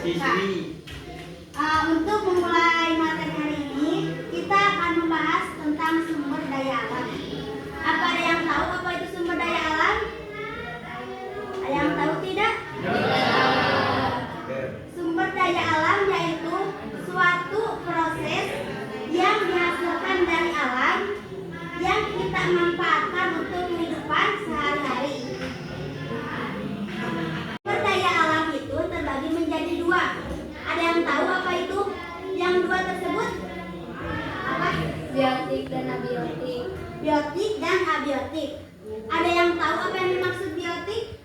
Untuk memulai materi hari ini, kita akan membahas tentang sumber daya alam. Apa ada yang tahu apa itu sumber daya alam? Ada yang tahu tidak? Sumber daya alam yaitu suatu proses yang dihasilkan dari alam yang kita manfaatkan untuk kehidupan sehari-hari. Sumber daya alam itu terbagi menjadi dua. Ada yang tahu apa itu? Yang dua tersebut apa? Biotik dan abiotik. Biotik dan abiotik. Ada yang tahu apa yang dimaksud biotik?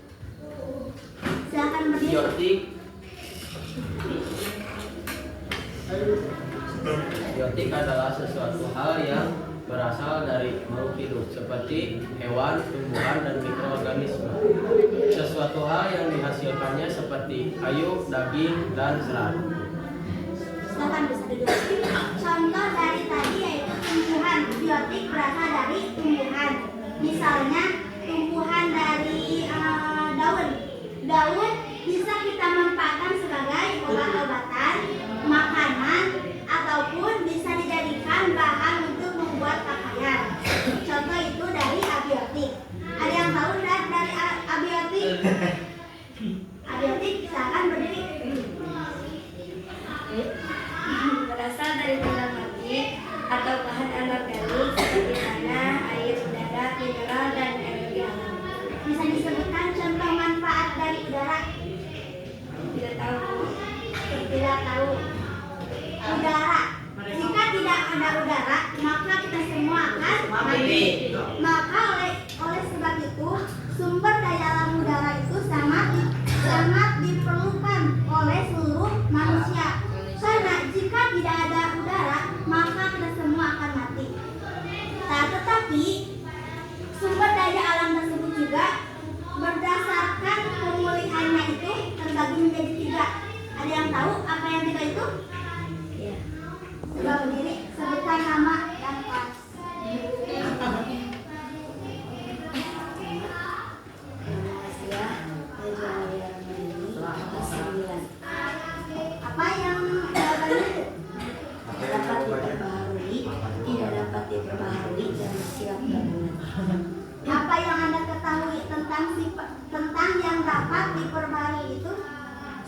Silakan berdiri. Biotik adalah sesuatu hal yang berasal dari makhluk hidup seperti hewan, tumbuhan, dan mikroorganisme. Sesuatu hal yang dihasilkannya seperti kayu, daging, dan serat. Silakan bisa duduk. Contoh dari tadi yaitu tumbuhan. Biotik berasal dari tumbuhan. Misalnya tumbuhan dari daun. Daun bisa kita manfaatkan sebagai obat-obatan, makanan, ataupun bisa dijadikan bahan untuk membuat pakaian. Contoh itu dari abiotik. Ada yang tahu dari abiotik? Abiotik, silakan berdiri. Berasal dari benda mati atau bahan anorganik seperti tanah, air, udara, mineral, dan energi alam. Bisa disebutkan contoh manfaat dari udara? Tidak tahu. Tidak tahu. Udara. Jika tidak ada udara, maka kita semua akan mati. Maka oleh sebab itu, sumber daya alam udara itu sangat diperlukan oleh seluruh manusia. Karena jika tidak ada udara, maka kita semua akan mati. Nah, tetapi sumber daya alam tersebut juga berdasarkan pemulihannya itu terbagi menjadi tiga. Ada yang tahu apa yang tiga itu? Ya. Coba berdiri, sebutkan nama dan kelas. Apa yang jawabannya? Dapat diperbaharui, tidak dapat diperbaharui, dan siap gabungan. Apa yang Anda ketahui tentang yang dapat diperbarui itu?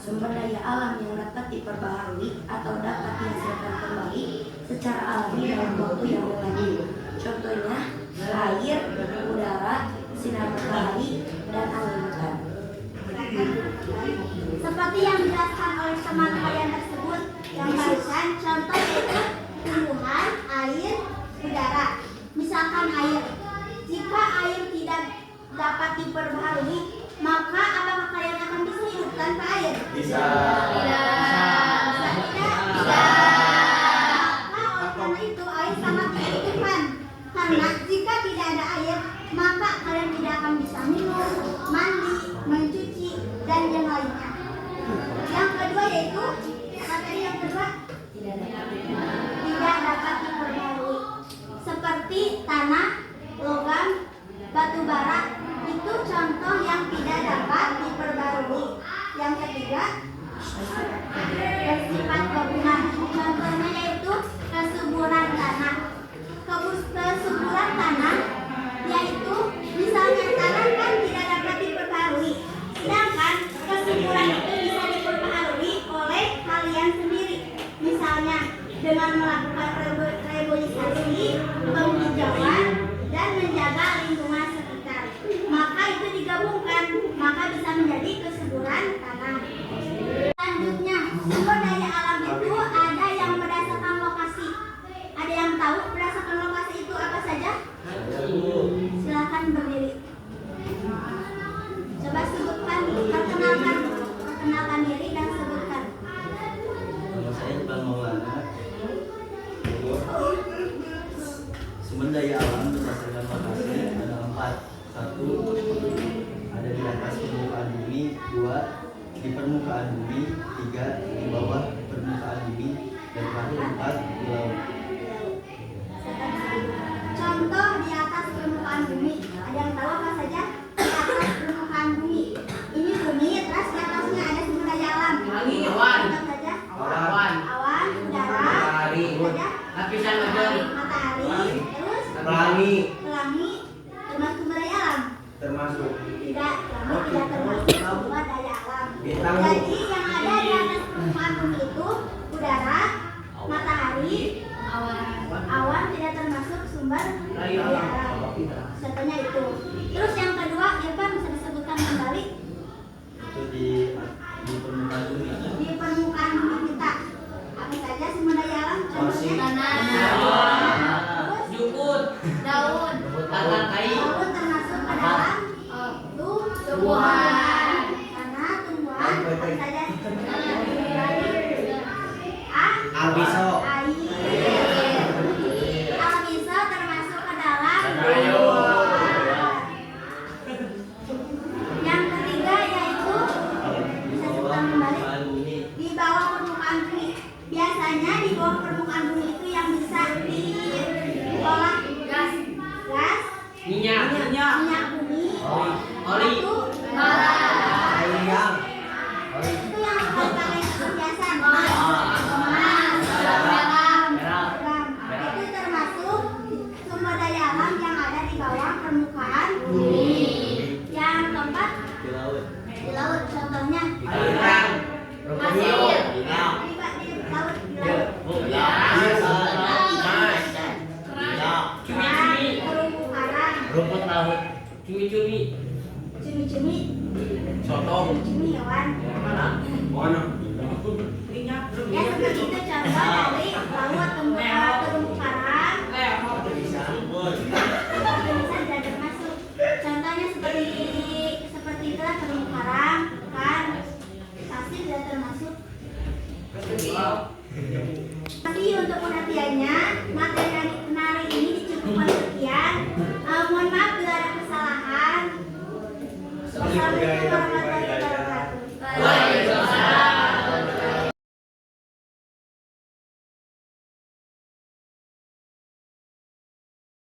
Sumber daya alam yang dapat diperbaharui atau dapat dihasilkan kembali secara alami dalam waktu yang relatif. Contohnya air, udara, sinar matahari, dan angin hutan. Seperti yang dijelaskan oleh teman kalian tersebut yang barusan, contoh yaitu tumbuhan, air, udara. Misalkan air. Jika air tidak dapat diperbaharui, maka apakah kalian akan bisa hidup tanpa air? Bisa. Maka oleh karena itu air sangat dibutuhkan. Karena jika tidak ada air, maka kalian tidak akan bisa minum, mandi, mencuci, dan yang lainnya. Yang kedua yaitu materi yang kedua tidak dapat diperbarui. Seperti tanah, logam, batu bara, itu contoh yang tidak dapat diperbarui. Yang ketiga bersifat gabungan. Contohnya yaitu kesuburan tanah. Kesuburan tanah yaitu misalnya tanah kan tidak dapat diperbarui, sedangkan kesuburan itu bisa diperbarui oleh kalian sendiri. Misalnya dengan melakukan reboisasi, penghijauan, dan menjaga lingkungan sekitar. Maka itu digabungkan, maka bisa menjadi kesuburan tanah. Selanjutnya, sumber daya alam itu ada yang berdasarkan lokasi. Ada yang tahu berdasarkan lokasi itu apa saja? Silakan berdiri. Coba sebutkan, perkenalkan diri dan sebutkan. Nama saya Iqbal Maulana. Sumber daya alam berdasarkan lokasi ada 4. 1. Ada di atas permukaan bumi. 2. Di permukaan bumi. 3. Di bawah permukaan bumi. Dan terakhir 4. Di laut. Contoh di atas permukaan bumi. Ada yang tahu apa saja? Di atas permukaan bumi. Ini bumi, terus di atasnya ada sumber daya alam. Hewan. Jadi yang ada di atas permukaan bumi itu udara, matahari, awan tidak termasuk sumber daya alam. Contohnya itu. Terus yang kedua, Irfan bisa disebutkan kembali Itu di permukaan bumi. di permukaan bumi kita. Apa saja sumber daya alam? Contohnya terus Jukut, daun, tangan kayu, laut termasuk ke dalam tumbuhan. Karena tumbuhan apa saja? Albiso. Air. Albiso termasuk ke dalam Ayo. tumbuhan. Yang ketiga yaitu bisa sebutkan kembali Permukaan bumi. di bawah permukaan bumi. Biasanya di bawah permukaan bumi itu yang bisa diolah gas, minyak, minyak bumi, oli, batu bara. Ayam. Itu yang paling perhiasan. Emas, garam. Itu termasuk sumber daya alam yang ada di bawah permukaan bumi. Yang keempat Di laut. di laut. Contohnya ikan, pasir, di laut, di laut. cumi-cumi, Terumbu karang, rumput laut, cumi-cumi, cumi-cumi, Sotong. cumi hewan. Mana? Ya seperti itu contoh dari laut, terumbu karang. Bisa tidak termasuk. Contohnya seperti itulah terumbu karang, ikan, pasir tidak termasuk. Tapi untuk perhatiannya, materi hari ini dicukupkan sekian. Mohon maaf bila ada kesalahan. Wassalamualaikum warahmatullahi